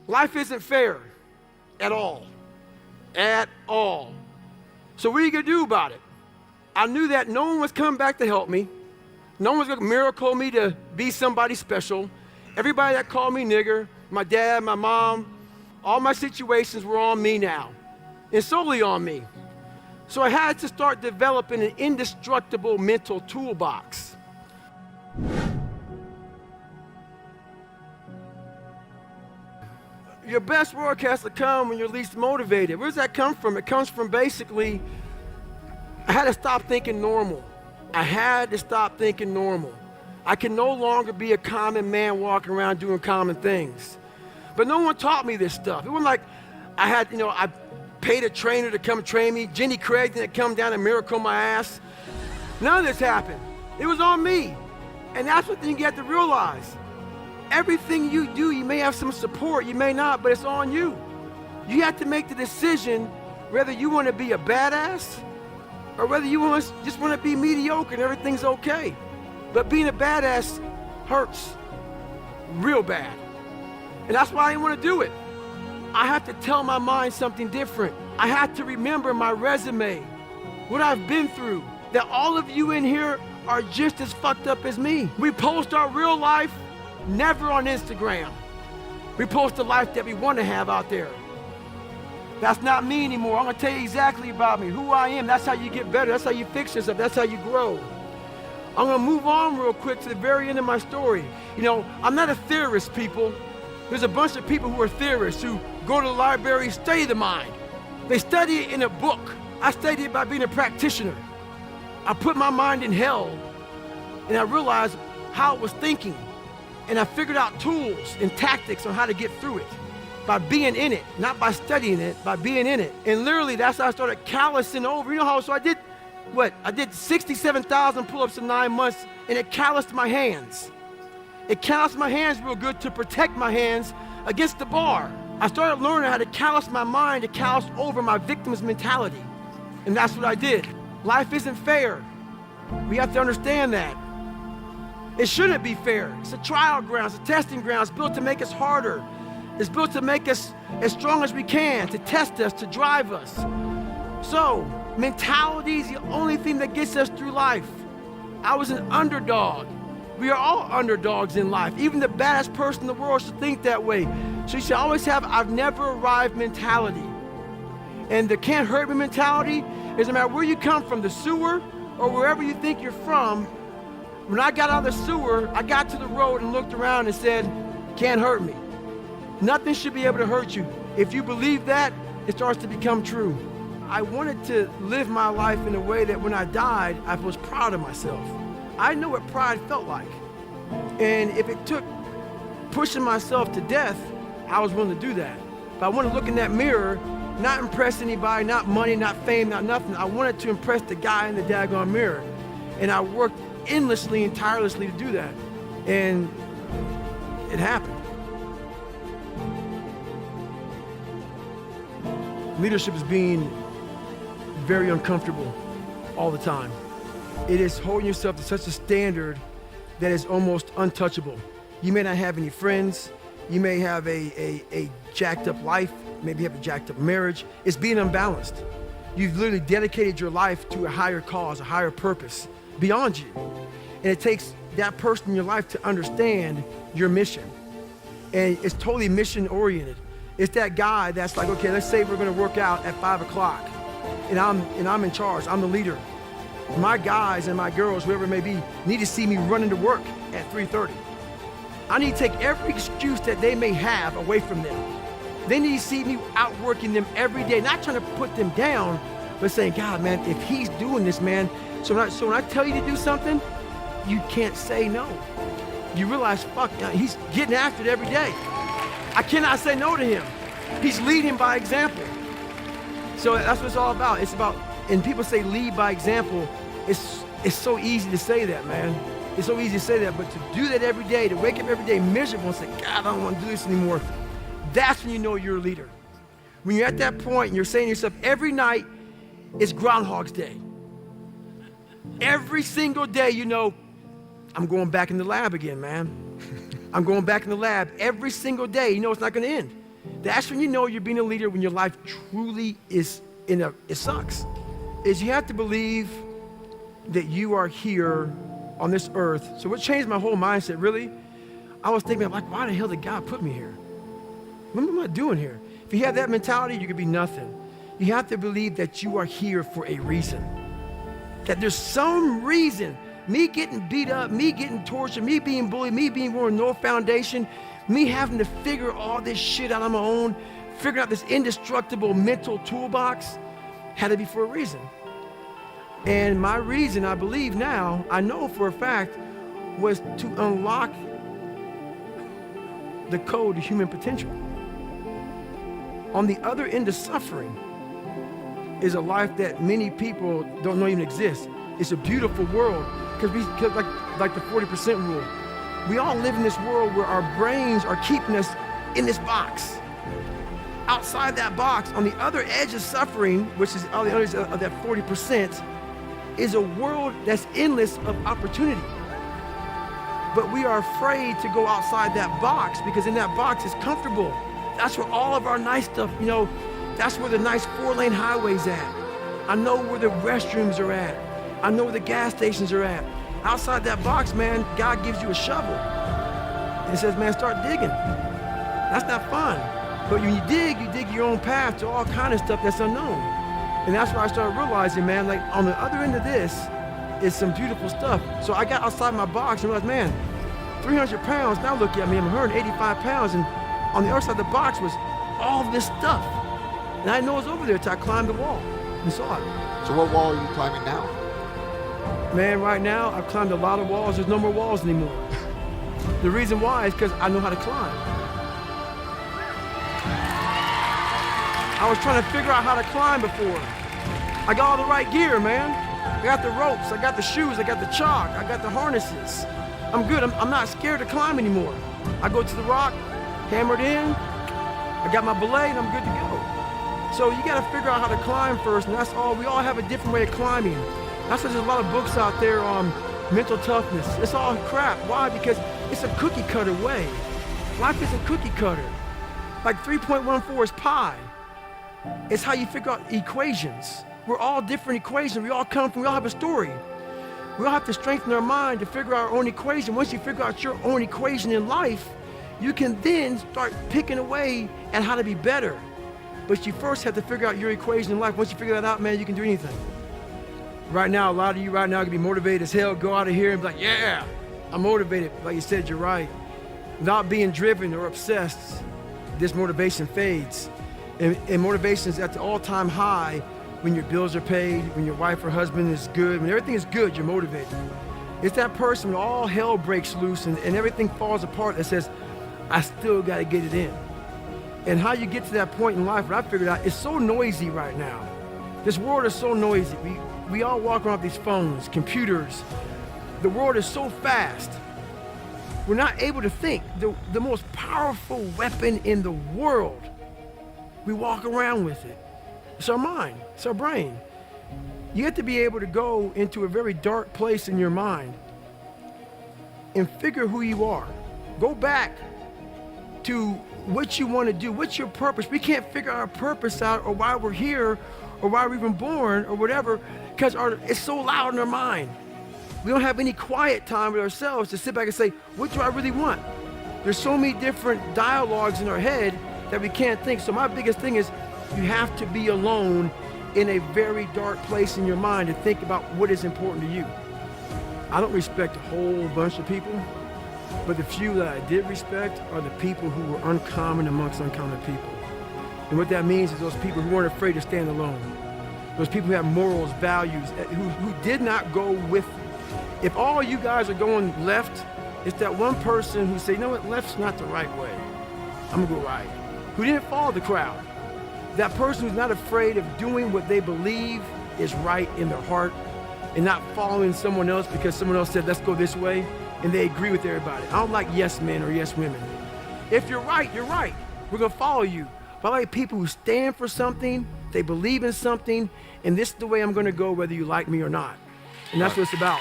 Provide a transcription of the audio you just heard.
Life isn't fair at all. At all. So what are you going to do about it? I knew that no one was coming back to help me. No one was going to miracle me to be somebody special. Everybody that called me nigger, my dad, my mom, all my situations were on me now, and solely on me. So I had to start developing an indestructible mental toolbox. Your best work has to come when you're least motivated. Where does that come from? It comes from basically, I had to stop thinking normal. I had to stop thinking normal. I can no longer be a common man walking around doing common things. But no one taught me this stuff. It wasn't like I had, I paid a trainer to come train me. Jenny Craig didn't come down and miracle my ass. None of this happened. It was on me. And that's what you have to realize. Everything you do, you may have some support, you may not, but it's on you. You have to make the decision whether you want to be a badass or whether you just want to be mediocre and everything's okay. But being a badass hurts real bad. And that's why I didn't want to do it. I have to tell my mind something different. I have to remember my resume, what I've been through, that all of you in here are just as fucked up as me. We post our real life, never on Instagram. We post the life that we want to have out there. That's not me anymore. I'm gonna tell you exactly about me, who I am. That's how you get better. That's how you fix yourself. That's how you grow. I'm gonna move on real quick to the very end of my story. I'm not a theorist, people. There's a bunch of people who are theorists who go to the library, study the mind. They study it in a book. I studied it by being a practitioner. I put my mind in hell and I realized how it was thinking. And I figured out tools and tactics on how to get through it by being in it, not by studying it, by being in it. And literally, that's how I started callousing over. So I did 67,000 pull-ups in 9 months, and it calloused my hands. It calloused my hands real good to protect my hands against the bar. I started learning how to callous my mind, to callous over my victim's mentality. And that's what I did. Life isn't fair. We have to understand that. It shouldn't be fair. It's a trial ground, it's a testing ground. It's built to make us harder. It's built to make us as strong as we can, to test us, to drive us. So, mentality is the only thing that gets us through life. I was an underdog. We are all underdogs in life. Even the baddest person in the world should think that way. So you should always have I've never arrived mentality. And the can't hurt me mentality is no matter where you come from, the sewer or wherever you think you're from. When I got out of the sewer, I got to the road and looked around and said, can't hurt me. Nothing should be able to hurt you. If you believe that, it starts to become true. I wanted to live my life in a way that when I died, I was proud of myself. I know what pride felt like. And if it took pushing myself to death, I was willing to do that. But I wanted to look in that mirror, not impress anybody, not money, not fame, not nothing. I wanted to impress the guy in the daggone mirror. And I worked endlessly and tirelessly to do that. And it happened. Leadership is being very uncomfortable all the time. It is holding yourself to such a standard that is almost untouchable. You may not have any friends. You may have a jacked up life. Maybe you have a jacked up marriage. It's being unbalanced. You've literally dedicated your life to a higher cause, a higher purpose beyond you. And it takes that person in your life to understand your mission. And it's totally mission oriented. It's that guy that's like, okay, let's say we're gonna work out at 5 o'clock and I'm in charge, I'm the leader. My guys and my girls, whoever it may be, need to see me running to work at 3:30. I need to take every excuse that they may have away from them. They need to see me outworking them every day, not trying to put them down, but saying, God, man, if he's doing this, man, so when I tell you to do something, you can't say no. You realize, fuck, he's getting after it every day. I cannot say no to him. He's leading by example. So that's what it's all about. It's about, and people say lead by example. It's so easy to say that, man. It's so easy to say that, but to do that every day, to wake up every day miserable and say, God, I don't want to do this anymore, that's when you know you're a leader. When you're at that point and you're saying to yourself, every night is Groundhog's Day. Every single day, you know, I'm going back in the lab again, man. I'm going back in the lab every single day. You know it's not going to end. That's when you know you're being a leader, when your life truly is it sucks. Is you have to believe that you are here on this earth. So what changed my whole mindset, really? I was thinking, like, why the hell did God put me here? What am I doing here? If you have that mentality, you could be nothing. You have to believe that you are here for a reason. That there's some reason. Me getting beat up, me getting tortured, me being bullied, me being born with no foundation, me having to figure all this shit out on my own, figuring out this indestructible mental toolbox, had to be for a reason. And my reason, I believe now, I know for a fact, was to unlock the code to human potential. On the other end of suffering is a life that many people don't know even exists. It's a beautiful world, because like the 40% rule. We all live in this world where our brains are keeping us in this box. Outside that box, on the other edge of suffering, which is on the other edge of that 40%, is a world that's endless of opportunity. But we are afraid to go outside that box, because in that box is comfortable. That's where all of our nice stuff, that's where the nice 4-lane highway's at. I know where the restrooms are at. I know where the gas stations are at. Outside that box, man, God gives you a shovel and says, man, start digging. That's not fun. But when you dig your own path to all kind of stuff that's unknown. And that's where I started realizing, man, like on the other end of this is some beautiful stuff. So I got outside my box and realized, man, 300 pounds, now look at me, I'm 185 pounds, and on the other side of the box was all this stuff. And I didn't know it was over there until I climbed the wall and saw it. So what wall are you climbing now? Man, right now, I've climbed a lot of walls. There's no more walls anymore. The reason why is because I know how to climb. I was trying to figure out how to climb before. I got all the right gear, man. I got the ropes, I got the shoes, I got the chalk, I got the harnesses. I'm good, I'm not scared to climb anymore. I go to the rock, hammered in, I got my belay, and I'm good to go. So you gotta figure out how to climb first, and that's all. We all have a different way of climbing. That's why there's a lot of books out there on mental toughness. It's all crap. Why? Because it's a cookie cutter way. Life isn't cookie cutter. Like 3.14 is pi. It's how you figure out equations. We're all different equations. We all have a story. We all have to strengthen our mind to figure out our own equation. Once you figure out your own equation in life, you can then start picking away at how to be better. But you first have to figure out your equation in life. Once you figure that out, man, you can do anything. Right now, a lot of you right now can be motivated as hell, go out of here and be like, yeah, I'm motivated. Like you said, you're right. Without being driven or obsessed, this motivation fades. And motivation is at the all-time high when your bills are paid, when your wife or husband is good, when everything is good, you're motivated. It's that person when all hell breaks loose and everything falls apart that says, I still gotta get it in. And how you get to that point in life, what I figured out, it's so noisy right now. This world is so noisy. We all walk around with these phones, computers. The world is so fast. We're not able to think. The most powerful weapon in the world, we walk around with it. It's our mind, it's our brain. You have to be able to go into a very dark place in your mind and figure who you are. Go back to what you want to do, what's your purpose. We can't figure our purpose out or why we're here or why we're even born or whatever, because it's so loud in our mind. We don't have any quiet time with ourselves to sit back and say, what do I really want? There's so many different dialogues in our head that we can't think. So my biggest thing is you have to be alone in a very dark place in your mind to think about what is important to you. I don't respect a whole bunch of people, but the few that I did respect are the people who were uncommon amongst uncommon people. And what that means is those people who weren't afraid to stand alone. Those people who have morals, values, who did not go with it. If all you guys are going left, it's that one person who say, you know what, left's not the right way. I'm gonna go right. Who didn't follow the crowd. That person who's not afraid of doing what they believe is right in their heart and not following someone else because someone else said, let's go this way, and they agree with everybody. I don't like yes men or yes women. If you're right, you're right. We're gonna follow you. But I like people who stand for something, they believe in something, and this is the way I'm gonna go whether you like me or not. And that's what it's about.